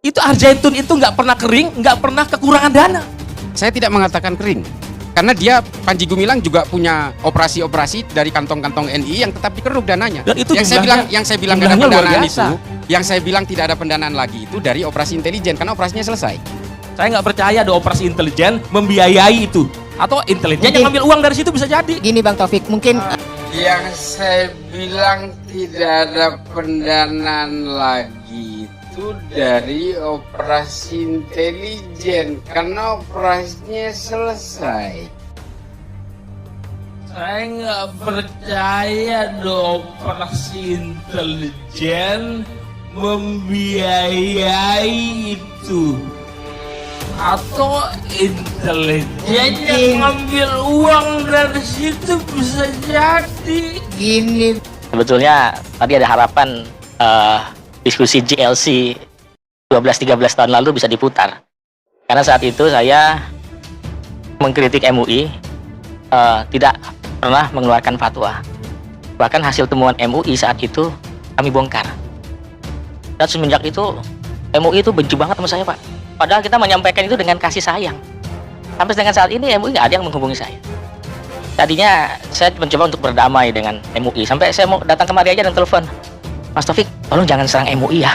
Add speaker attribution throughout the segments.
Speaker 1: Itu Al-Zaitun itu nggak pernah kering, nggak pernah kekurangan dana.
Speaker 2: Saya tidak mengatakan kering, karena dia Panji Gumilang juga punya operasi-operasi dari kantong-kantong NI yang tetap dikeruk dananya.
Speaker 1: Dan itu
Speaker 2: yang saya bilang tidak ada
Speaker 1: jumlahnya luar
Speaker 2: pendanaan
Speaker 1: biasa.
Speaker 2: itu, yang saya bilang tidak ada pendanaan lagi itu dari operasi intelijen karena operasinya selesai.
Speaker 1: Saya nggak percaya ada operasi intelijen membiayai itu, atau intelijen yang ngambil uang dari situ bisa jadi.
Speaker 3: Gini Bang Taufik, mungkin
Speaker 2: Yang saya bilang tidak ada pendanaan lagi itu dari operasi intelijen karena operasinya selesai.
Speaker 1: Saya nggak percaya ada operasi intelijen membiayai itu, atau intelijen yang ngambil uang dari situ bisa jadi.
Speaker 3: gini
Speaker 4: Sebetulnya tadi ada harapan diskusi GLC 12-13 tahun lalu bisa diputar. Karena saat itu saya mengkritik MUI tidak pernah mengeluarkan fatwa. Bahkan hasil temuan MUI saat itu kami bongkar. Dan semenjak itu MUI itu benci banget sama saya, Pak. Padahal kita menyampaikan itu dengan kasih sayang. Sampai dengan saat ini MUI nggak ada yang menghubungi saya. Tadinya saya mencoba untuk berdamai dengan MUI. Sampai saya mau datang kemari aja dan telepon, Mas Taufik, tolong jangan serang MUI ya.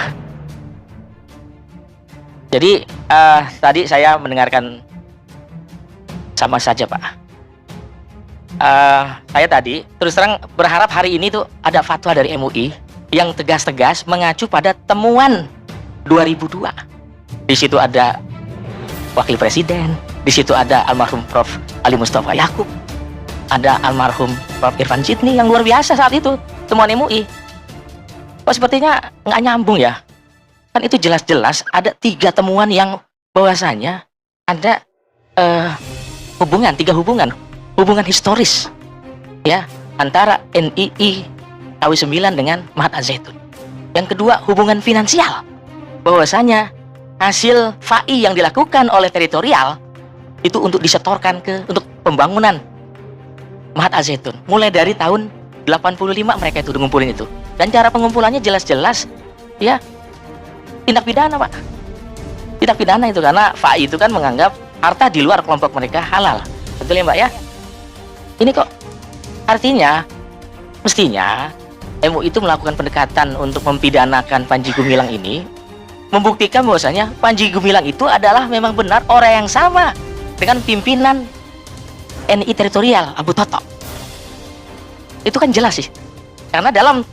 Speaker 4: Jadi tadi saya mendengarkan sama saja, Pak. Saya tadi terus terang berharap hari ini tuh ada fatwa dari MUI yang tegas-tegas mengacu pada temuan 2002. Di situ ada wakil presiden, di situ ada almarhum Prof. Ali Mustafa Yakub, ada almarhum Prof. Irfan Jitni yang luar biasa saat itu temuan MUI. Kok sepertinya nggak nyambung ya? Kan itu jelas-jelas ada 3 temuan yang bahwasanya ada hubungan historis ya antara NII KW9 dengan Mahat Al-Zaitun. Yang kedua, hubungan finansial, bahwasanya hasil FAI yang dilakukan oleh teritorial itu untuk disetorkan untuk pembangunan Mahat Al-Zaitun. Mulai dari tahun 85 mereka itu ngumpulin itu. Dan cara pengumpulannya jelas-jelas ya tindak pidana, Pak. Tindak pidana itu karena FAI itu kan menganggap harta di luar kelompok mereka halal. Betul ya, Mbak ya? Ini kok artinya mestinya MUI itu melakukan pendekatan untuk mempidanakan Panji Gumilang ini, membuktikan bahwasanya Panji Gumilang itu adalah memang benar orang yang sama dengan pimpinan NI teritorial Abu Toto. Itu kan jelas sih. Karena dalam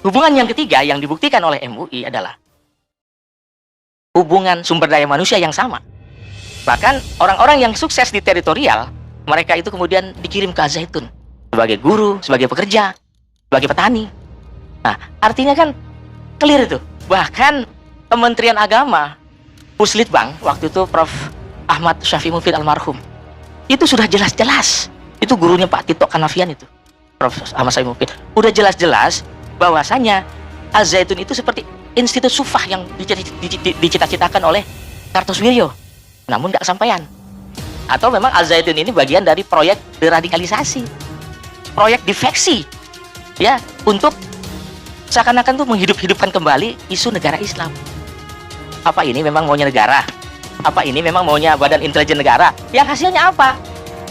Speaker 4: hubungan yang ketiga yang dibuktikan oleh MUI adalah hubungan sumber daya manusia yang sama. Bahkan orang-orang yang sukses di teritorial, mereka itu kemudian dikirim ke Al-Zaitun sebagai guru, sebagai pekerja, sebagai petani. Nah, artinya kan clear itu. Bahkan Kementerian Agama, Puslitbang, waktu itu Prof. Ahmad Syafi'i Mufid almarhum, itu sudah jelas-jelas. Itu gurunya Pak Tito Kanavian itu, Prof. Ahmad Syafi'i Mufid. Udah jelas-jelas bahwasanya Al-Zaitun itu seperti institut sufah yang dicita-citakan oleh Kartosuwiryo. Namun nggak kesampaian. Atau memang Al-Zaitun ini bagian dari proyek deradikalisasi, proyek difeksi, ya, untuk seakan-akan tuh menghidup-hidupkan kembali isu negara Islam. Apa ini memang maunya negara? Apa ini memang maunya badan intelijen negara? Yang hasilnya apa?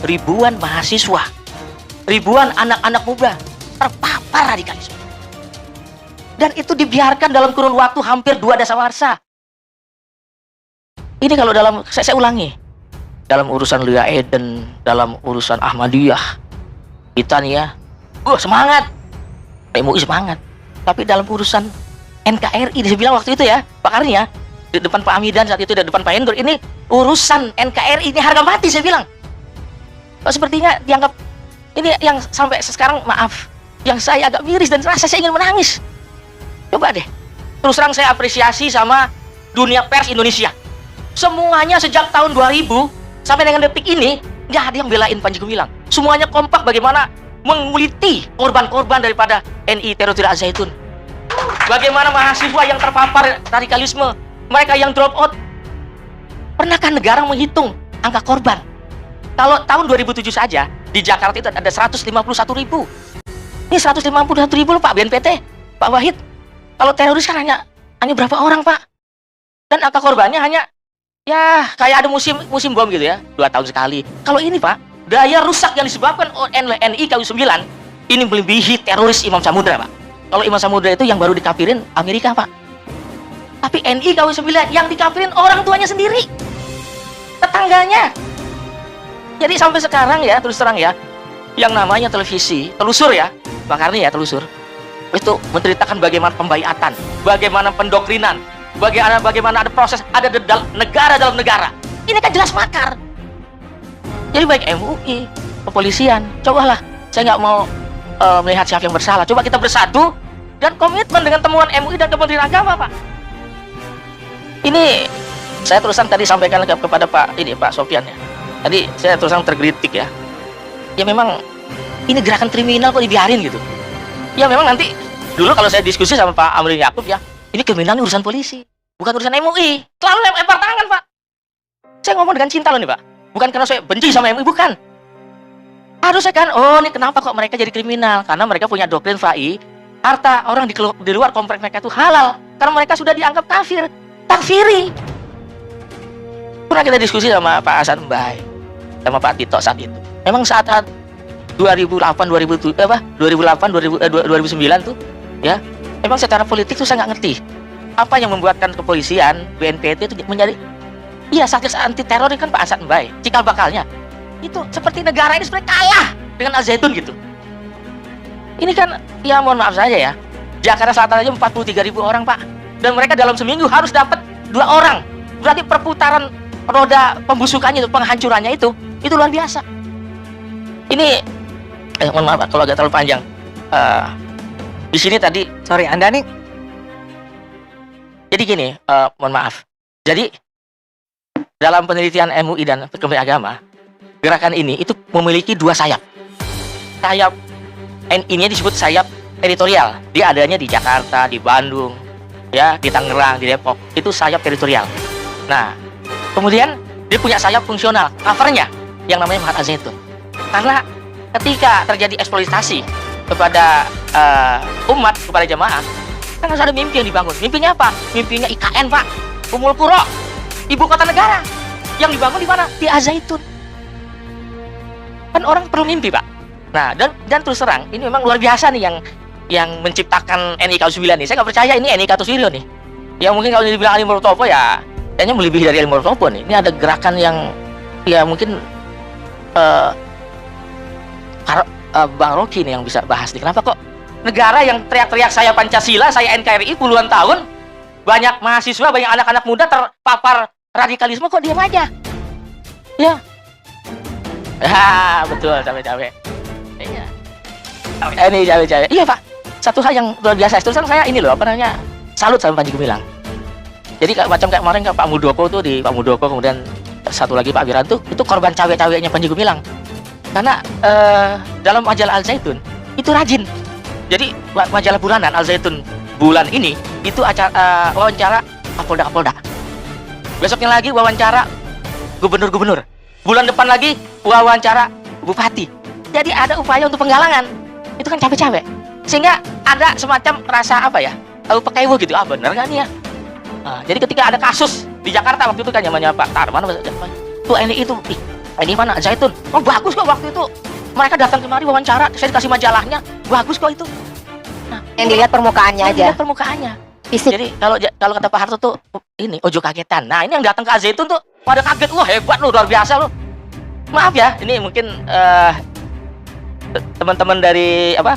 Speaker 4: Ribuan mahasiswa, ribuan anak-anak muda terpapar radikalisme. Dan itu dibiarkan dalam kurun waktu hampir 2 dasawarsa. Ini kalau dalam, saya ulangi, dalam urusan Lia Eden, dalam urusan Ahmadiyah, kita nih ya, semangat, MUI semangat. Tapi dalam urusan NKRI, saya bilang waktu itu ya, Pak Karni ya, di depan Pak Amidan saat itu, di depan Pak Endor, ini urusan NKRI, ini harga mati, saya bilang. Kok sepertinya dianggap, ini yang sampai sekarang, maaf, yang saya agak miris dan rasa saya ingin menangis. Coba deh, terus terang saya apresiasi sama dunia pers Indonesia. Semuanya sejak tahun 2000 sampai dengan detik ini nggak ada yang belain Panji Gumilang. Semuanya kompak bagaimana menguliti korban-korban daripada NI teritorial Al-Zaitun. Bagaimana mahasiswa yang terpapar radikalisme, mereka yang drop out. Pernahkah negara menghitung angka korban? Kalau tahun 2007 saja di Jakarta itu ada 151.000. Ini 151.000 loh Pak BNPT, Pak Wahid. Kalau teroris kan hanya berapa orang Pak? Dan angka korbannya hanya ya kayak ada musim bom gitu ya, 2 tahun sekali. Kalau ini Pak, daya rusak yang disebabkan oleh NI KW9 ini melebihi teroris Imam Samudra Pak. Kalau Imam Samudra itu yang baru dikafirin Amerika Pak. Tapi NI KW9 yang dikafirin orang tuanya sendiri, tetangganya. Jadi sampai sekarang ya, terus terang ya, yang namanya televisi, telusur ya, Pak Karni ya, telusur, itu menceritakan bagaimana pembaiatan, bagaimana pendoktrinan, bagaimana ada proses, ada negara dalam negara. Ini kan jelas makar. Jadi baik MUI, kepolisian, cobalah, saya nggak mau melihat siapa yang bersalah. Coba kita bersatu dan komitmen dengan temuan MUI dan Kementerian Agama, Pak. Ini saya terusan tadi sampaikan kepada Pak Sofyan ya. Tadi saya terusan tergelitik ya. Ya memang ini gerakan kriminal kok dibiarin gitu. Ya memang nanti dulu kalau saya diskusi sama Pak Amri Yakub ya, ini kriminal ini urusan polisi, bukan urusan MUI. Selalu lempar tangan Pak. Saya ngomong dengan cinta loh nih Pak. Bukan karena saya benci sama MUI, bukan. Harusnya kan, oh ini kenapa kok mereka jadi kriminal? Karena mereka punya doktrin FAI, harta orang di luar komplek mereka itu halal. Karena mereka sudah dianggap kafir, takfiri. Pernah kita diskusi sama Pak Hasan Mbai, sama Pak Tito saat itu. Memang saat 2009 tuh, ya, memang secara politik tuh saya nggak ngerti apa yang membuatkan kepolisian, BNPT itu menjadi, iya Satgas anti teror kan Pak Hasan Mbai, cikal bakalnya. Itu seperti negara ini sebenarnya kalah dengan Al Zaitun gitu. Ini kan, ya mohon maaf saja ya, Jakarta Selatan aja 43.000 orang Pak, dan mereka dalam seminggu harus dapat 2 orang. Berarti perputaran roda pembusukannya itu, penghancurannya itu luar biasa. Ini, mohon maaf Pak, kalau agak terlalu panjang. Di sini tadi,
Speaker 3: Sorry, Anda nih.
Speaker 4: jadi gini, mohon maaf. Jadi dalam penelitian MUI dan Kementerian Agama, gerakan ini itu memiliki 2 sayap. Sayap NI-nya disebut sayap teritorial. Dia adanya di Jakarta, di Bandung, ya, di Tangerang, di Depok. Itu sayap teritorial. Nah, kemudian dia punya sayap fungsional, covernya yang namanya Mahat Al Zaitun. Karena ketika terjadi eksploitasi kepada umat, kepada jamaah, kan harus ada mimpi yang dibangun. Mimpinya apa? Mimpinya IKN Pak, Ummul Qura, ibu kota negara. Yang dibangun di mana? Di Al Zaitun. Kan orang perlu mimpi Pak. Nah, dan terus terang ini memang luar biasa nih yang menciptakan NI KW9 nih. Saya nggak percaya ini NI Kartosuwiryo nih. Ya mungkin kalau dibilang Ali Murtopo ya kayaknya melebihi dari Ali Murtopo nih. Ini ada gerakan yang ya mungkin Bang Rocky nih yang bisa bahas nih. Kenapa kok negara yang teriak-teriak saya Pancasila, saya NKRI puluhan tahun, banyak mahasiswa, banyak anak-anak muda terpapar radikalisme, kok diam aja? Ya. Ah, betul, cabe-cabe. Iya. Ini cabe-cabe. Iya, Pak. Satu hal yang luar biasa. Terus saya ini loh, apa namanya? Salut sama Panji Gumilang. Jadi macam kayak kemarin Pak Muldoko tuh, di Pak Muldoko, kemudian satu lagi Pak Wiranto, itu korban cawe-cawenya Panji Gumilang. Karena dalam majalah Al Zaitun itu rajin. Jadi majalah bulanan Al Zaitun bulan ini itu acara wawancara Kapolda. Besoknya lagi wawancara gubernur-gubernur. Bulan depan lagi wawancara bupati. Jadi ada upaya untuk penggalangan. Itu kan capek-capek. Sehingga ada semacam rasa apa ya? Tahu pekewo gitu. Ah bener kan ya? Nah, jadi ketika ada kasus di Jakarta waktu itu kan namanya Pak Tarman, tuh NI itu, ini mana Zaitun? Oh bagus kok waktu itu. Mereka datang kemari wawancara, saya dikasih majalahnya, bagus kok itu. Nah,
Speaker 3: Yang dilihat permukaannya aja.
Speaker 4: Dilihat permukaannya.
Speaker 3: Fisik.
Speaker 4: Jadi kalau kata Pak Harto tuh ini ojo kagetan. Nah ini yang datang ke Zaitun tuh pada kaget, wah hebat loh, luar biasa loh. Maaf ya, ini mungkin teman-teman dari apa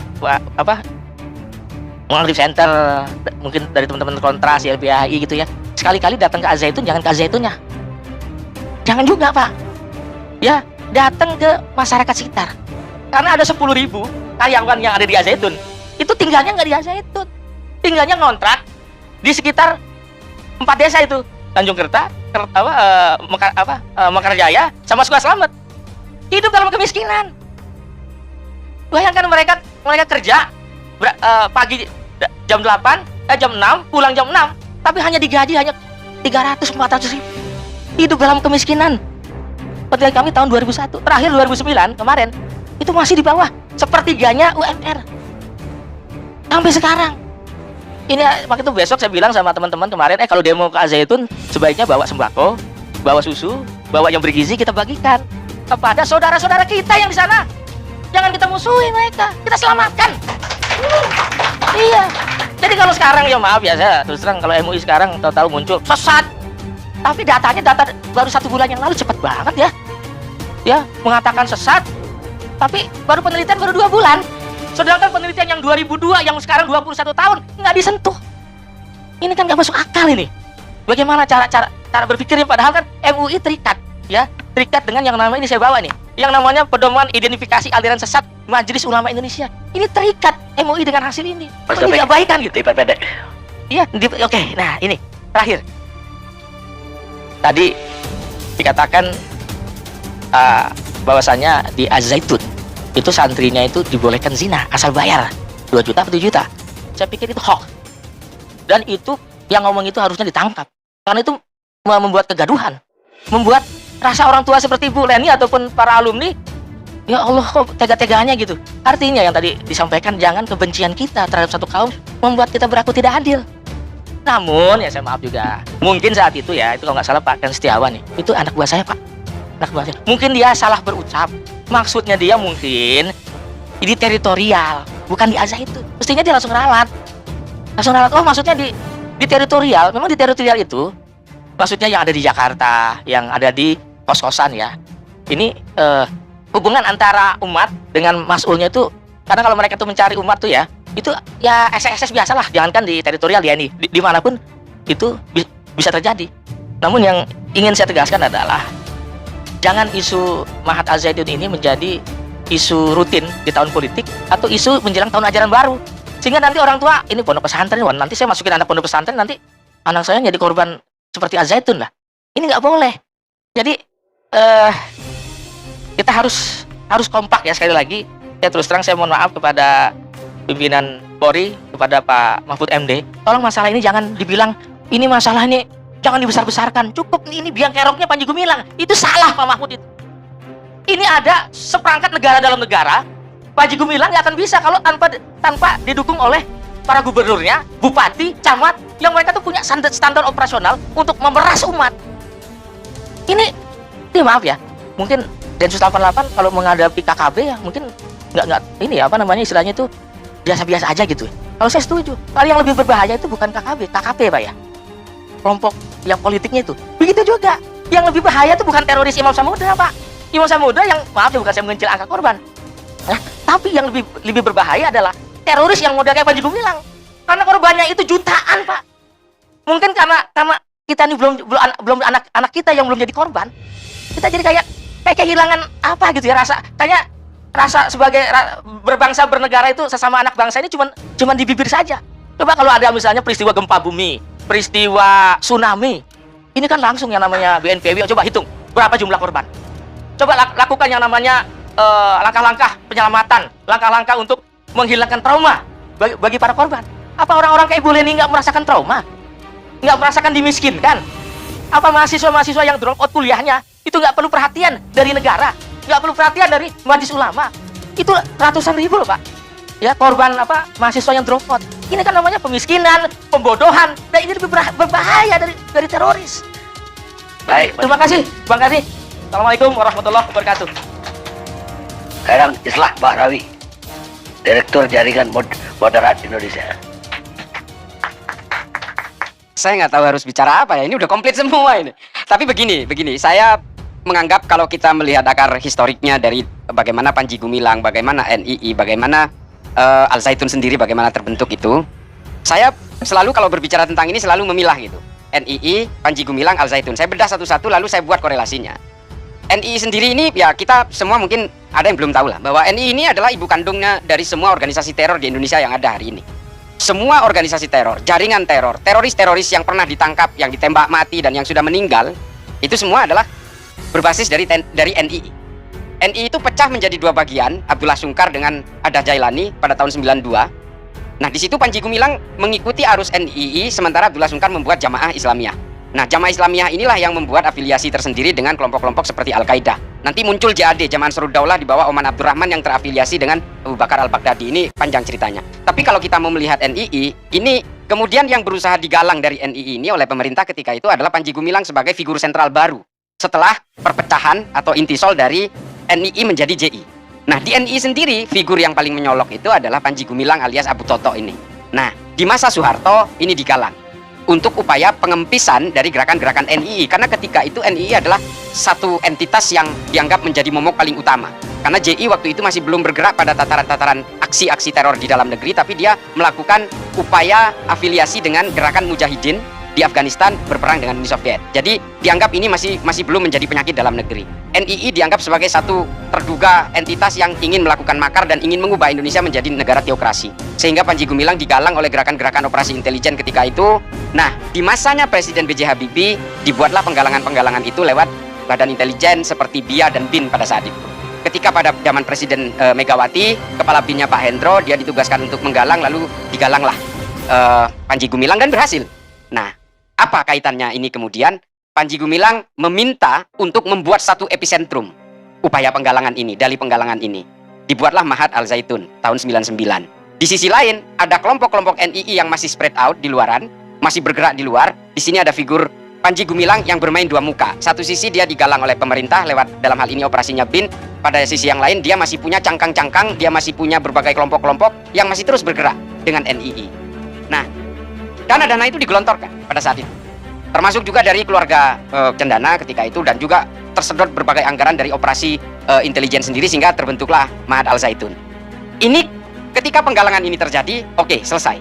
Speaker 4: Aktif Center, mungkin dari teman-teman Kontras, LBHI gitu ya. Sekali-kali datang ke Al Zaitun, jangan ke Al Zaitunnya. Jangan juga Pak. Ya, datang ke masyarakat sekitar. Karena ada 10.000 karyawan yang ada di Al Zaitun. Itu tinggalnya nggak di Al Zaitun. Tinggalnya ngontrak di sekitar 4 desa itu. Tanjung Kerta, Mekarjaya, sama Sukaselamat. Hidup dalam kemiskinan. Bayangkan mereka kerja pagi jam 8, jam 6, pulang jam 6, tapi hanya digaji hanya 300-400 ribu. Hidup dalam kemiskinan. Seperti kami tahun 2001, terakhir 2009 kemarin, itu masih di bawah sepertiganya UMR. Sampai sekarang. Ini waktu itu besok saya bilang sama teman-teman kemarin, kalau demo ke Al-Zaitun sebaiknya bawa sembako, bawa susu, bawa yang bergizi, kita bagikan kepada saudara-saudara kita yang di sana. Jangan kita musuhi mereka, kita selamatkan. Iya. Jadi kalau sekarang ya maaf ya, saya terus terang kalau MUI sekarang tahu-tahu muncul sesat. Tapi data baru 1 bulan yang lalu cepat banget ya. Ya, mengatakan sesat. Tapi baru penelitian baru 2 bulan. Sedangkan penelitian yang 2002 yang sekarang 21 tahun nggak disentuh. Ini kan nggak masuk akal ini. Bagaimana cara berpikirnya, padahal kan MUI terikat ya, terikat dengan yang namanya ini saya bawa nih, yang namanya pedoman identifikasi aliran sesat Majelis Ulama Indonesia. Ini terikat MUI dengan hasil ini. Ini diabaikan gitu. Iya, oke. Nah, ini terakhir. Tadi dikatakan bahwasanya di Az-Zaitun itu santrinya itu dibolehkan zina asal bayar 2 juta atau 7 juta. Saya pikir itu hoax. Dan itu yang ngomong itu harusnya ditangkap. Karena itu membuat kegaduhan, membuat rasa orang tua seperti Bu Leni ataupun para alumni, ya Allah kok tega-teganya gitu. Artinya yang tadi disampaikan, jangan kebencian kita terhadap satu kaum membuat kita berlaku tidak adil. Namun ya saya maaf juga, mungkin saat itu ya, itu kalau nggak salah Pak Ken Setiawan nih, itu anak buah saya Pak, anak buah saya. Mungkin dia salah berucap, maksudnya dia mungkin di teritorial, bukan di Az-Zaitun. Mestinya dia langsung ralat, oh maksudnya di teritorial. Memang di teritorial itu maksudnya yang ada di Jakarta, yang ada di kos-kosan ya. Ini hubungan antara umat dengan mas'ulnya itu, karena kalau mereka tuh mencari umat tuh ya, itu ya SS biasa lah, jangankan di teritorial ya, ini dimanapun itu bisa terjadi. Namun yang ingin saya tegaskan adalah jangan isu Mahat Al-Zaitun ini menjadi isu rutin di tahun politik atau isu menjelang tahun ajaran baru, sehingga nanti orang tua ini pondok pesantren, nanti saya masukin anak pondok pesantren, nanti anak saya jadi korban seperti Al-Zaitun lah. Ini nggak boleh. Jadi kita harus kompak ya. Sekali lagi ya, terus terang saya mohon maaf kepada pimpinan Polri, kepada Pak Mahfud MD, tolong masalah ini jangan dibilang ini masalah ini jangan dibesar-besarkan. Cukup ini biang keroknya Panji Gumilang. Itu salah Pak Mahfud itu. Ini ada seperangkat negara dalam negara. Panji Gumilang nggak akan bisa kalau tanpa didukung oleh para gubernurnya, bupati, camat, yang mereka tuh punya standar operasional untuk memeras umat. Ini maaf ya, mungkin Densus 88 kalau menghadapi KKB ya mungkin nggak ini apa namanya istilahnya itu biasa-biasa aja gitu. Kalau saya setuju, kalau yang lebih berbahaya itu bukan KKP Pak ya, kelompok yang politiknya itu. Begitu juga, yang lebih bahaya itu bukan teroris Imam Samudra Pak. Imam Samudra yang maaf ya, bukan saya mengecil angka korban. Nah, tapi yang lebih berbahaya adalah teroris yang model kayak Panji Gumilang. Karena korbannya itu jutaan Pak. Mungkin karena kita ini belum anak kita yang belum jadi korban, kita jadi kayak kehilangan apa gitu ya, rasa sebagai berbangsa bernegara itu sesama anak bangsa ini cuman di bibir saja. Coba kalau ada misalnya peristiwa gempa bumi, peristiwa tsunami, ini kan langsung yang namanya BNPB, coba hitung berapa jumlah korban. Coba lakukan yang namanya langkah-langkah penyelamatan, langkah-langkah untuk menghilangkan trauma bagi para korban. Apa orang-orang kayak Bu Leni nggak merasakan trauma? Nggak merasakan dimiskinkan? Apa mahasiswa-mahasiswa yang drop out kuliahnya itu nggak perlu perhatian dari negara, nggak perlu perhatian dari Majelis Ulama? Itu ratusan ribu loh Pak ya, korban apa mahasiswa yang drop out. Ini kan namanya pemiskinan, pembodohan, dan ini lebih berbahaya dari teroris. Baik, terima kasih Bang Kasih. Assalamualaikum warahmatullahi wabarakatuh.
Speaker 5: Sekarang Islah Bahrawi, Direktur Jaringan Moderat Indonesia.
Speaker 2: Saya nggak tahu harus bicara apa ya, ini udah komplit semua ini. Tapi begini, saya menganggap kalau kita melihat akar historiknya dari bagaimana Panji Gumilang, bagaimana NII, bagaimana Al-Zaitun sendiri, bagaimana terbentuk itu, saya selalu kalau berbicara tentang ini selalu memilah gitu. NII, Panji Gumilang, Al-Zaitun. Saya bedah satu-satu lalu saya buat korelasinya. NII sendiri ini ya kita semua mungkin ada yang belum tahu lah, bahwa NII ini adalah ibu kandungnya dari semua organisasi teror di Indonesia yang ada hari ini. Semua organisasi teror, jaringan teror, teroris-teroris yang pernah ditangkap, yang ditembak mati dan yang sudah meninggal, itu semua adalah berbasis dari NII. NII itu pecah menjadi 2 bagian, Abdullah Sungkar dengan Adah Jailani pada tahun 92. Nah, di situ Panji Gumilang mengikuti arus NII, sementara Abdullah Sungkar membuat Jamaah Islamiyah. Nah, Jamaah Islamiyah inilah yang membuat afiliasi tersendiri dengan kelompok-kelompok seperti Al-Qaeda. Nanti muncul JAD, Jamaah Ansarud Daulah, di bawah Oman Abdurrahman yang terafiliasi dengan Abu Bakar Al-Baghdadi. Ini panjang ceritanya. Tapi kalau kita mau melihat NII, ini Kemudian yang berusaha digalang dari NII ini oleh pemerintah ketika itu adalah Panji Gumilang sebagai figur sentral baru setelah perpecahan atau intisol dari NII menjadi JI. Nah, di NII sendiri figur yang paling menyolok itu adalah Panji Gumilang alias Abu Toto ini. Nah, di masa Soeharto ini digalang untuk upaya pengempisan dari gerakan-gerakan NII, karena ketika itu NII adalah satu entitas yang dianggap menjadi momok paling utama. Karena JI waktu itu masih belum bergerak pada tataran-tataran aksi-aksi teror di dalam negeri, tapi dia melakukan upaya afiliasi dengan gerakan Mujahidin di Afghanistan berperang dengan Uni Soviet. Jadi dianggap ini masih belum menjadi penyakit dalam negeri. NII dianggap sebagai satu terduga entitas yang ingin melakukan makar dan ingin mengubah Indonesia menjadi negara teokrasi. Sehingga Panji Gumilang digalang oleh gerakan-gerakan operasi intelijen ketika itu. Nah, di masanya Presiden B.J. Habibie dibuatlah penggalangan-penggalangan itu lewat badan intelijen seperti BIA dan BIN pada saat itu. Ketika pada zaman Presiden Megawati, kepala BIN-nya Pak Hendro, dia ditugaskan untuk menggalang, lalu digalanglah Panji Gumilang dan berhasil. Nah, apa kaitannya ini kemudian? Panji Gumilang meminta untuk membuat satu epicentrum upaya penggalangan ini, dalih penggalangan ini. Dibuatlah Mahat Al Zaitun tahun 99. Di sisi lain, ada kelompok-kelompok NII yang masih spread out di luaran, masih bergerak di luar. Di sini ada figur Panji Gumilang yang bermain dua muka. Satu sisi dia digalang oleh pemerintah lewat dalam hal ini operasinya BIN. Pada sisi yang lain dia masih punya cangkang-cangkang, dia masih punya berbagai kelompok-kelompok yang masih terus bergerak dengan NII. Nah, dana-dana itu digelontorkan pada saat itu. Termasuk juga dari keluarga Cendana ketika itu, dan juga tersedot berbagai anggaran dari operasi intelijen sendiri sehingga terbentuklah Mahat Al Zaitun. Ini ketika penggalangan ini terjadi, oke, selesai.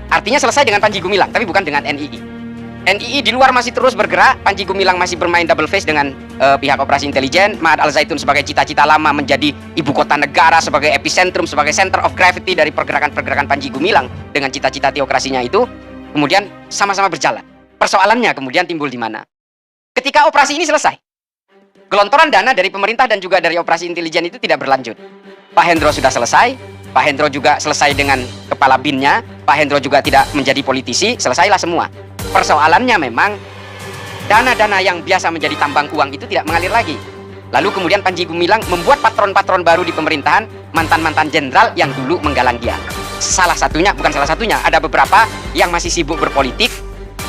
Speaker 2: Artinya selesai dengan Panji Gumilang, tapi bukan dengan NII. NII di luar masih terus bergerak, Panji Gumilang masih bermain double face dengan pihak operasi intelijen, Mahat Al Zaitun sebagai cita-cita lama menjadi ibu kota negara, sebagai epicentrum, sebagai center of gravity dari pergerakan-pergerakan Panji Gumilang dengan cita-cita teokrasinya itu, kemudian sama-sama berjalan. Persoalannya kemudian timbul di mana? Ketika operasi ini selesai, gelontoran dana dari pemerintah dan juga dari operasi intelijen itu tidak berlanjut. Pak Hendro sudah selesai, Pak Hendro juga selesai dengan kepala BIN-nya, Pak Hendro juga tidak menjadi politisi, selesailah semua. Persoalannya memang dana-dana yang biasa menjadi tambang uang itu tidak mengalir lagi. Lalu kemudian Panji Gumilang membuat patron-patron baru di pemerintahan, mantan-mantan jenderal yang dulu menggalang dia. Salah satunya, bukan salah satunya, ada beberapa yang masih sibuk berpolitik.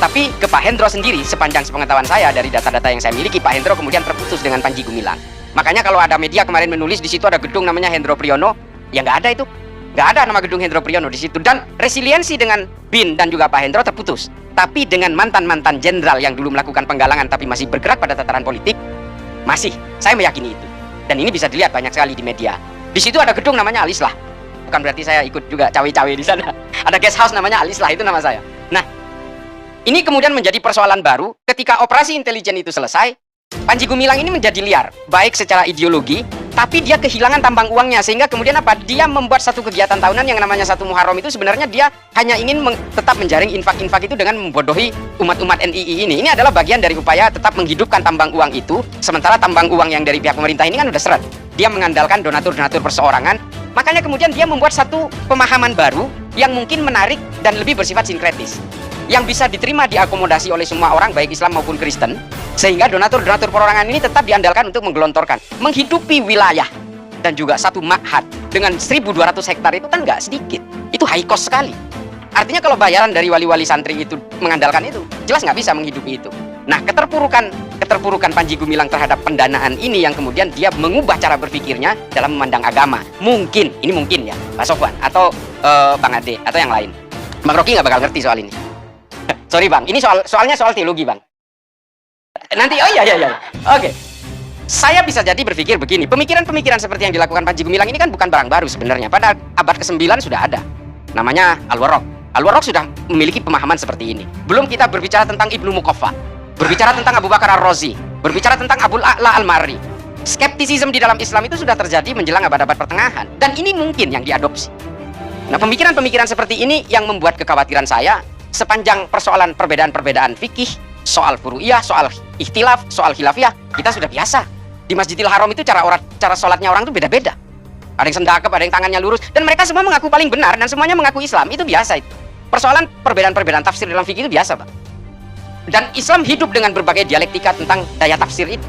Speaker 2: Tapi ke Pak Hendro sendiri, sepanjang sepengetahuan saya dari data-data yang saya miliki, Pak Hendro kemudian terputus dengan Panji Gumilang. Makanya kalau ada media kemarin menulis di situ ada gedung namanya Hendro Priyono, ya nggak ada itu. Nggak ada nama gedung Hendro Priyono di situ. Dan resiliensi dengan BIN dan juga Pak Hendro terputus. Tapi dengan mantan-mantan jenderal yang dulu melakukan penggalangan tapi masih bergerak pada tataran politik, masih, saya meyakini itu. Dan ini bisa dilihat banyak sekali di media. Di situ ada gedung namanya Alislah. Bukan berarti saya ikut juga cawe-cawe di sana. Ada guest house namanya Alislah, itu nama saya. Nah, ini kemudian menjadi persoalan baru ketika operasi intelijen itu selesai. Panji Gumilang ini menjadi liar, baik secara ideologi, tapi dia kehilangan tambang uangnya, sehingga kemudian apa? Dia membuat satu kegiatan tahunan yang namanya 1 Muharram itu sebenarnya dia hanya ingin tetap menjaring infak-infak itu dengan membodohi umat-umat NII ini. Ini adalah bagian dari upaya tetap menghidupkan tambang uang itu, sementara tambang uang yang dari pihak pemerintah ini kan udah seret. Dia mengandalkan donatur-donatur perseorangan, makanya kemudian dia membuat satu pemahaman baru yang mungkin menarik dan lebih bersifat sinkretis, yang bisa diterima diakomodasi oleh semua orang baik Islam maupun Kristen, sehingga donatur-donatur perorangan ini tetap diandalkan untuk menggelontorkan, menghidupi wilayah dan juga satu ma'had dengan 1.200 hektar itu kan nggak sedikit, itu high cost sekali. Artinya kalau bayaran dari wali-wali santri itu mengandalkan itu, jelas nggak bisa menghidupi itu. Nah, keterpurukan Panji Gumilang terhadap pendanaan ini yang kemudian dia mengubah cara berpikirnya dalam memandang agama. Mungkin, ini mungkin ya, Pak Sofwan atau Bang Ade atau yang lain. Bang Rocky nggak bakal ngerti soal ini. Sorry Bang, ini soalnya soal teologi Bang. Nanti, oh iya. Oke. Saya bisa jadi berpikir begini, pemikiran-pemikiran seperti yang dilakukan Panji Gumilang ini kan bukan barang baru sebenarnya. Pada abad ke-9 sudah ada. Namanya Al-Warraq. Al-Warraq sudah memiliki pemahaman seperti ini. Belum kita berbicara tentang Ibnu Muqaffa, berbicara tentang Abu Bakar Ar-Razi, berbicara tentang Abul A'la Al-Marri. Skeptisisme di dalam Islam itu sudah terjadi menjelang abad-abad pertengahan. Dan ini mungkin yang diadopsi. Nah, pemikiran-pemikiran seperti ini yang membuat kekhawatiran saya sepanjang persoalan perbedaan-perbedaan fikih, soal furu'iyah, soal ikhtilaf, soal khilafiyah, kita sudah biasa. Di Masjidil Haram itu cara sholatnya orang itu beda-beda. Ada yang sendakep, ada yang tangannya lurus, dan mereka semua mengaku paling benar dan semuanya mengaku Islam. Itu biasa itu. Persoalan perbedaan-perbedaan tafsir dalam fikih itu biasa, Pak. Dan Islam hidup dengan berbagai dialektika tentang daya tafsir itu.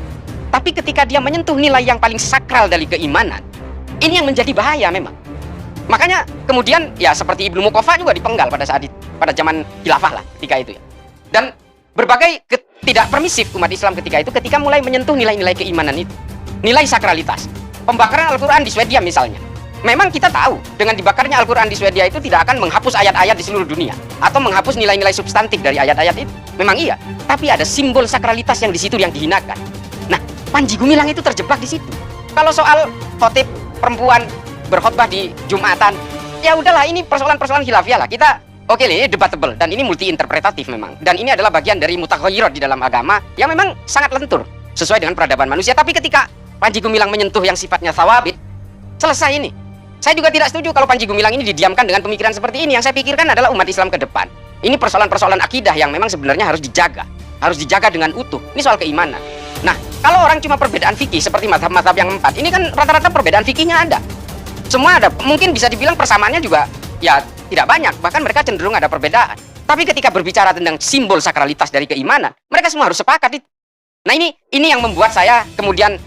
Speaker 2: Tapi ketika dia menyentuh nilai yang paling sakral dari keimanan, ini yang menjadi bahaya memang. Makanya kemudian ya seperti Ibnu Muqaffa juga dipenggal pada saat itu, pada zaman khilafah lah ketika itu ya. Dan berbagai tidak permisif umat Islam ketika itu, ketika mulai menyentuh nilai-nilai keimanan itu, nilai sakralitas. Pembakaran Al-Quran di Swedia misalnya, memang kita tahu dengan dibakarnya Al-Quran di Swedia itu tidak akan menghapus ayat-ayat di seluruh dunia atau menghapus nilai-nilai substantif dari ayat-ayat itu, memang iya, tapi ada simbol sakralitas yang di situ yang dihinakan. Nah, Panji Gumilang itu terjebak di situ. Kalau soal khotib perempuan berkhotbah di Jumatan, ya udahlah, ini persoalan-persoalan khilafiyah lah. Kita oke, ini debatable dan ini multi interpretatif memang. Dan ini adalah bagian dari mutaghayyirat di dalam agama yang memang sangat lentur sesuai dengan peradaban manusia. Tapi ketika Panji Gumilang menyentuh yang sifatnya thawabit, selesai ini. Saya juga tidak setuju kalau Panji Gumilang ini didiamkan dengan pemikiran seperti ini. Yang saya pikirkan adalah umat Islam ke depan. Ini persoalan-persoalan akidah yang memang sebenarnya harus dijaga dengan utuh. Ini soal keimanan. Nah, kalau orang cuma perbedaan fikih seperti mazhab-mazhab yang 4, ini kan rata-rata perbedaan fikihnya ada. Semua ada, mungkin bisa dibilang persamaannya juga ya tidak banyak, bahkan mereka cenderung ada perbedaan. Tapi ketika berbicara tentang simbol sakralitas dari keimanan, mereka semua harus sepakat itu. Nah, ini yang membuat saya kemudian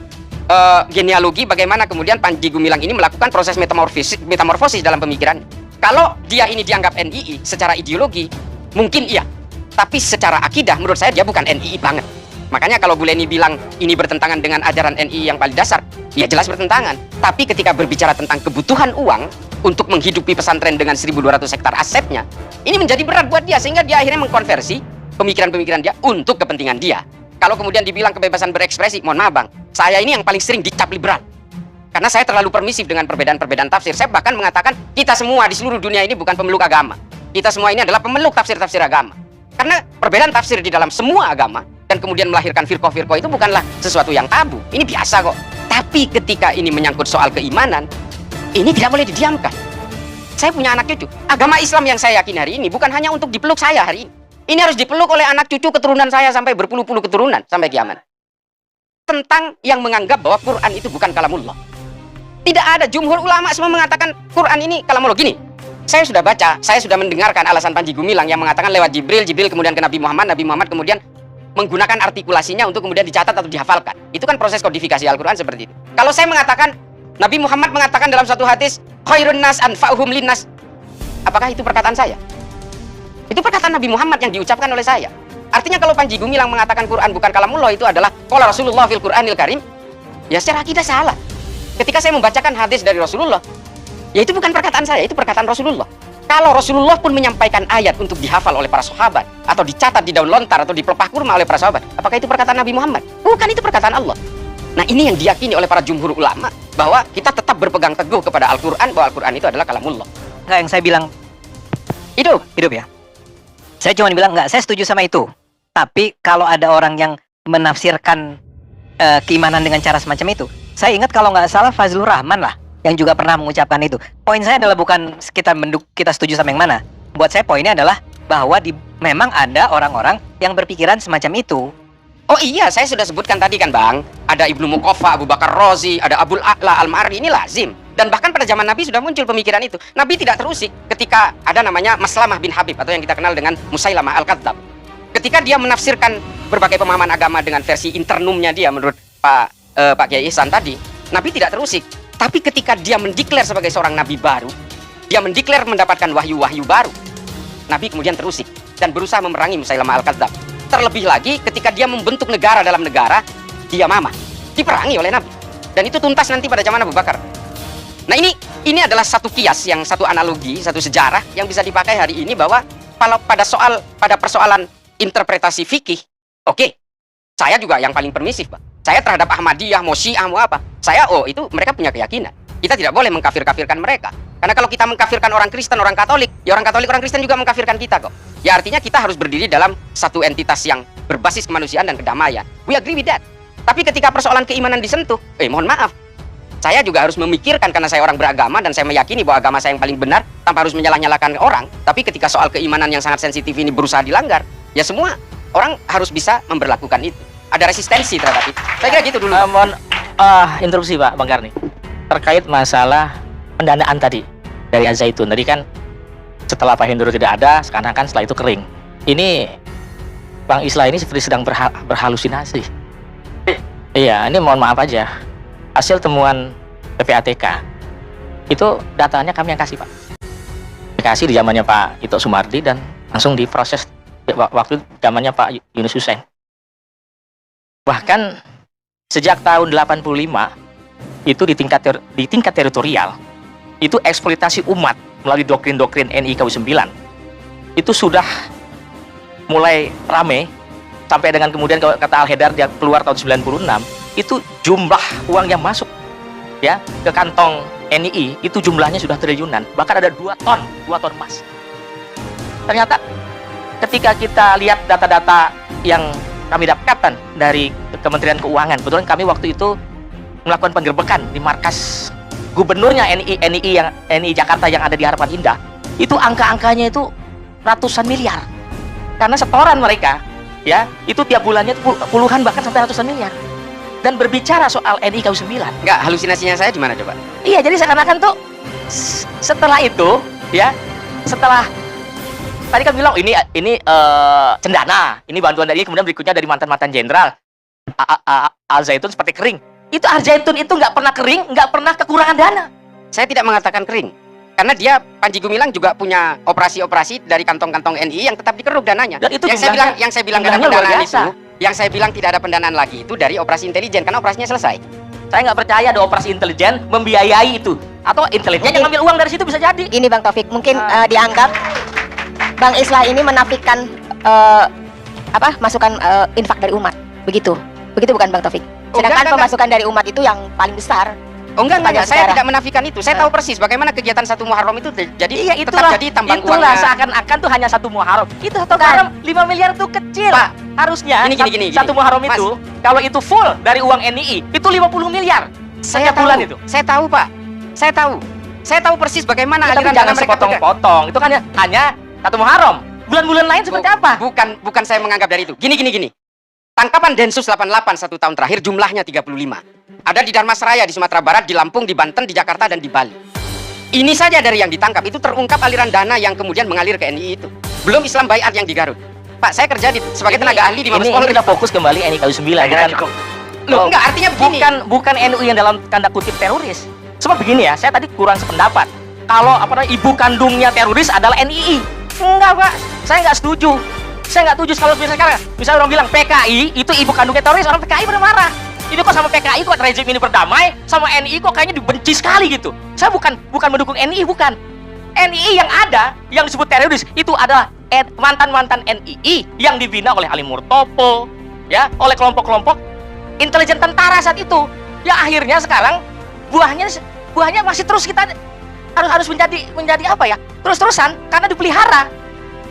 Speaker 2: genealogi bagaimana kemudian Panji Gumilang ini melakukan proses metamorfosis dalam pemikiran. Kalau dia ini dianggap NII secara ideologi, mungkin iya. Tapi secara akidah menurut saya dia bukan NII banget. Makanya kalau Bu Leni bilang ini bertentangan dengan ajaran NII yang paling dasar, ya jelas bertentangan. Tapi ketika berbicara tentang kebutuhan uang untuk menghidupi pesantren dengan 1.200 hektar asetnya, ini menjadi berat buat dia, sehingga dia akhirnya mengkonversi pemikiran-pemikiran dia untuk kepentingan dia. Kalau kemudian dibilang kebebasan berekspresi, mohon maaf Bang, saya ini yang paling sering dicap liberal. Karena saya terlalu permisif dengan perbedaan-perbedaan tafsir. Saya bahkan mengatakan kita semua di seluruh dunia ini bukan pemeluk agama. Kita semua ini adalah pemeluk tafsir-tafsir agama. Karena perbedaan tafsir di dalam semua agama dan kemudian melahirkan firqah-firqah itu bukanlah sesuatu yang tabu. Ini biasa kok. Tapi ketika ini menyangkut soal keimanan, ini tidak boleh didiamkan. Saya punya anak cucu. Agama Islam yang saya yakini hari ini bukan hanya untuk dipeluk saya hari ini. Ini harus dipeluk oleh anak cucu keturunan saya sampai berpuluh-puluh keturunan sampai kiamat. Tentang yang menganggap bahwa Quran itu bukan kalamullah. Tidak ada, jumhur ulama semua mengatakan Quran ini kalamullah. Gini, saya sudah baca, saya sudah mendengarkan alasan Panji Gumilang yang mengatakan lewat Jibril kemudian ke Nabi Muhammad kemudian menggunakan artikulasinya untuk kemudian dicatat atau dihafalkan. Itu kan proses kodifikasi Al-Quran seperti itu. Kalau saya mengatakan, Nabi Muhammad mengatakan dalam satu hadis, khairun nas anfa'uhum linnas. Apakah itu perkataan saya? Itu perkataan Nabi Muhammad yang diucapkan oleh saya. Artinya kalau Panji Gumilang mengatakan Quran bukan kalamullah, itu adalah qala Rasulullah fil Qur'anil Karim, ya secara akidah salah. Ketika saya membacakan hadis dari Rasulullah, ya itu bukan perkataan saya, itu perkataan Rasulullah. Kalau Rasulullah pun menyampaikan ayat untuk dihafal oleh para sahabat, atau dicatat di daun lontar, atau di pelepah kurma oleh para sahabat, apakah itu perkataan Nabi Muhammad? Bukan, itu perkataan Allah. Nah, ini yang diyakini oleh para jumhur ulama, bahwa kita tetap berpegang teguh kepada Al-Quran, bahwa Al-Quran itu adalah kalamullah.
Speaker 3: Enggak, yang saya bilang hidup ya. Saya cuma bilang enggak, saya setuju sama itu. Tapi kalau ada orang yang menafsirkan keimanan dengan cara semacam itu, saya ingat kalau nggak salah Fazlur Rahman lah yang juga pernah mengucapkan itu. Poin saya adalah bukan kita setuju sama yang mana. Buat saya poinnya adalah bahwa memang ada orang-orang yang berpikiran semacam itu.
Speaker 2: Oh iya, saya sudah sebutkan tadi kan Bang, ada Ibnu Muqaffa, Abu Bakar Razi, ada Abul A'la Al-Ma'arri, ini lazim. Dan bahkan pada zaman Nabi sudah muncul pemikiran itu. Nabi tidak terusik ketika ada namanya Maslamah bin Habib atau yang kita kenal dengan Musailamah Al-Kadzdzab. Ketika dia menafsirkan berbagai pemahaman agama dengan versi internumnya dia menurut Pak Kiai Ihsan tadi, Nabi tidak terusik. Tapi ketika dia mendeklar sebagai seorang nabi baru, dia mendeklar mendapatkan wahyu-wahyu baru, Nabi kemudian terusik dan berusaha memerangi Musailamah Al-Kadzdzab. Terlebih lagi ketika dia membentuk negara dalam negara, dia Yamamah, diperangi oleh Nabi. Dan itu tuntas nanti pada zaman Abu Bakar. Nah, ini adalah satu kias, yang satu analogi, satu sejarah yang bisa dipakai hari ini, bahwa kalau pada persoalan interpretasi fikih, oke, saya juga yang paling permisif, Pak. Saya terhadap Ahmadiyah, mau Syiah, mau apa, saya itu mereka punya keyakinan. Kita tidak boleh mengkafir-kafirkan mereka. Karena kalau kita mengkafirkan orang Kristen, orang Katolik, ya orang Katolik, orang Kristen juga mengkafirkan kita kok. Ya artinya kita harus berdiri dalam satu entitas yang berbasis kemanusiaan dan kedamaian. We agree with that. Tapi ketika persoalan keimanan disentuh, mohon maaf, saya juga harus memikirkan, karena saya orang beragama dan saya meyakini bahwa agama saya yang paling benar tanpa harus menyalah-nyalahkan orang. Tapi ketika soal keimanan yang sangat sensitif ini berusaha dilanggar, ya semua orang harus bisa memberlakukan itu. Ada resistensi terhadap itu. Saya kira gitu dulu.
Speaker 4: Mohon interupsi Pak Bang Karni. Terkait masalah pendanaan tadi dari Al-Zaitun. Tadi kan setelah Pak Hendro tidak ada, sekarang kan setelah itu kering. Ini Bang Islah ini seperti sedang berhalusinasi. Iya, ini mohon maaf aja. Hasil temuan PPATK Itu datanya kami yang kasih, Pak. Kasih di zamannya Pak Ito Sumardi dan langsung diproses waktu zamannya Pak Yunus Hussein. Bahkan sejak tahun 85 itu di tingkat teritorial itu eksploitasi umat melalui doktrin-doktrin NI KW 9 itu sudah mulai rame sampai dengan kemudian kalau kata Al Haidar dia keluar tahun 96 itu jumlah uang yang masuk ya ke kantong NII itu jumlahnya sudah triliunan, bahkan ada 2 ton emas. Ternyata ketika kita lihat data-data yang kami dapatkan dari Kementerian Keuangan, kebetulan kami waktu itu melakukan penggerbekan di markas gubernurnya NII Jakarta yang ada di Harapan Indah, itu angka-angkanya itu ratusan miliar. Karena setoran mereka ya, itu tiap bulannya puluhan bahkan sampai ratusan miliar. Dan berbicara soal NII KW 9.
Speaker 2: Enggak, halusinasinya saya di mana coba?
Speaker 4: Iya, jadi seakan-akan tuh setelah itu ya, setelah tadi kan bilang ini cendana, ini bantuan dari kemudian berikutnya dari mantan-mantan jenderal Al Zaitun seperti kering. Itu Al Zaitun itu nggak pernah kering, nggak pernah kekurangan dana.
Speaker 2: Saya tidak mengatakan kering. Karena dia Panji Gumilang juga punya operasi-operasi dari kantong-kantong NII yang tetap dikeruk dananya.
Speaker 4: Dan itu
Speaker 2: yang saya bilang nggak ada
Speaker 4: jumlahnya luar
Speaker 2: pendanaan
Speaker 4: biasa.
Speaker 2: itu, yang saya bilang tidak ada pendanaan lagi itu dari operasi intelijen karena operasinya selesai.
Speaker 4: Saya nggak percaya ada operasi intelijen membiayai itu, atau intelijen yang ngambil uang dari situ bisa jadi.
Speaker 6: Ini Bang Taufik, mungkin dianggap Bang Islah ini menafikan masukan infak dari umat. Begitu bukan Bang Taufik? Sedangkan pemasukan dari umat itu yang paling besar.
Speaker 2: Oh enggak, saya
Speaker 6: sejarah.
Speaker 2: tidak menafikan itu. Saya tahu persis bagaimana kegiatan 1 Muharram itu jadi
Speaker 4: Iya,
Speaker 2: tetap jadi tambang
Speaker 4: itulah
Speaker 2: uangnya.
Speaker 4: seakan-akan tuh hanya 1 Muharram. Itu 1 Muharram 5 miliar tuh kecil.
Speaker 2: Pak,
Speaker 4: harusnya
Speaker 2: gini.
Speaker 4: 1 Muharram
Speaker 2: Mas.
Speaker 4: itu kalau itu full dari uang NII itu 50 miliar.
Speaker 2: Saya
Speaker 4: Setiap
Speaker 2: tahu,
Speaker 4: bulan itu.
Speaker 2: Saya tahu, Pak. Saya tahu persis bagaimana
Speaker 4: Ya, tapi
Speaker 2: aliran
Speaker 4: jangan
Speaker 2: dana mereka bergerak.
Speaker 4: sepotong-potong. Itu kan hanya 1 Muharram. Bulan-bulan lain seperti apa?
Speaker 2: Bukan saya menganggap dari itu. Gini. Tangkapan Densus 88 1 tahun terakhir jumlahnya 35. Ada di Dharmasraya, di Sumatera Barat, di Lampung, di Banten, di Jakarta, dan di Bali. Ini saja dari yang ditangkap, itu terungkap aliran dana yang kemudian mengalir ke NII itu. Belum Islam Bayat yang di Garut. Pak, saya kerja sebagai tenaga ahli di Mabes Polri.
Speaker 4: Kita fokus kembali NII KW 9.
Speaker 5: Kira cukup.
Speaker 2: Loh, enggak, artinya begini.
Speaker 4: Bukan NUI yang dalam tanda kutip teroris. Sebab begini ya, saya tadi kurang sependapat. Kalau ibu kandungnya teroris adalah NII. Enggak, Pak. Saya nggak setuju. Saya nggak setuju kalau misalnya orang bilang PKI itu ibu kandungnya teroris, orang PKI pada marah. Itu kok sama PKI kok rezim ini berdamai, sama NII kok kayaknya dibenci sekali gitu. Saya bukan mendukung NII, bukan. NII yang ada yang disebut teroris itu adalah mantan-mantan NII yang dibina oleh Ali Murtopo, ya, oleh kelompok-kelompok intelijen tentara saat itu. Ya akhirnya sekarang buahnya masih terus kita harus menjadi apa ya? Terus-terusan karena dipelihara.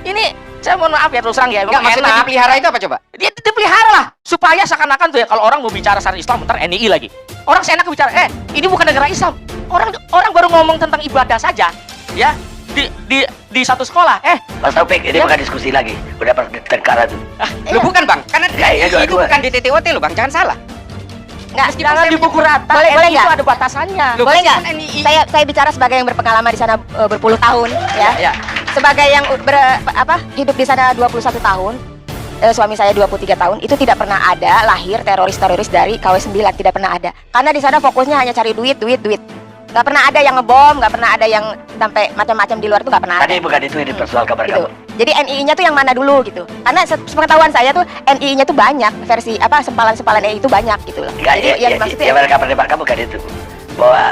Speaker 4: Ini saya mohon maaf ya terus terang ya.
Speaker 2: Enggak, maksudnya dipelihara itu apa coba?
Speaker 4: Dia dipelihara lah supaya seakan-akan tuh ya kalau orang mau bicara syariat Islam bentar NII lagi. Orang seenak bicara, ini bukan negara Islam. Orang baru ngomong tentang ibadah saja, ya di satu sekolah.
Speaker 5: Mas Taufik, ini bukan diskusi lagi, udah pertengkaran tuh.
Speaker 2: Loh, bukan Bang, karena
Speaker 5: Ya,
Speaker 2: itu
Speaker 5: dua-dua.
Speaker 2: bukan DTTOT loh Bang, jangan salah.
Speaker 6: Enggak,
Speaker 4: Jangan dipukul rata.
Speaker 6: Boleh
Speaker 4: NII itu
Speaker 6: nggak?
Speaker 4: ada batasannya.
Speaker 2: Loh,
Speaker 6: Boleh nggak?
Speaker 2: meskipun NII
Speaker 6: Saya bicara sebagai yang berpengalaman di sana berpuluh tahun, ya. Sebagai yang hidup di sana 21 tahun, suami saya 23 tahun, itu tidak pernah ada lahir teroris-teroris dari KW 9, tidak pernah ada. Karena di sana fokusnya hanya cari duit. Nggak pernah ada yang ngebom, nggak pernah ada yang sampai macam-macam di luar itu nggak pernah ada.
Speaker 5: Tadi bukan itu yang dipersoalkan
Speaker 6: Gitu.
Speaker 5: kamu.
Speaker 6: Jadi NII-nya tuh yang mana dulu gitu. Karena sepengetahuan saya tuh NII-nya tuh banyak, versi sempalan-sempalan NII itu banyak gitu loh.
Speaker 5: Enggak,
Speaker 6: Jadi yang dimaksudnya
Speaker 5: ya mereka berdebat kamu kan itu bahwa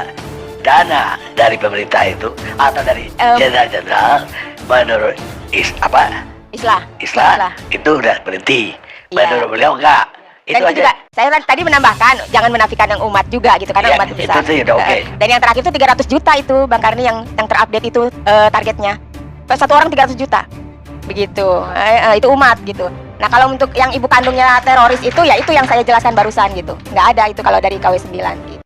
Speaker 5: dana dari pemerintah itu atau dari jenderal-jenderal menurut
Speaker 6: Islah.
Speaker 5: Islam itu udah berhenti.
Speaker 6: Iya.
Speaker 5: Menurut beliau enggak.
Speaker 6: Dan
Speaker 5: Itu
Speaker 6: itu
Speaker 5: aja.
Speaker 6: juga saya tadi menambahkan jangan menafikan yang umat juga gitu karena
Speaker 5: Iya,
Speaker 6: umat
Speaker 5: itu
Speaker 6: besar.
Speaker 5: sih udah oke.
Speaker 6: Dan yang terakhir itu 300 juta itu Bang Karni yang terupdate itu targetnya. Satu orang 300 juta. Begitu. Itu umat gitu. Nah, kalau untuk yang ibu kandungnya teroris itu ya itu yang saya jelaskan barusan gitu. Nggak ada itu kalau dari KW 9 gitu.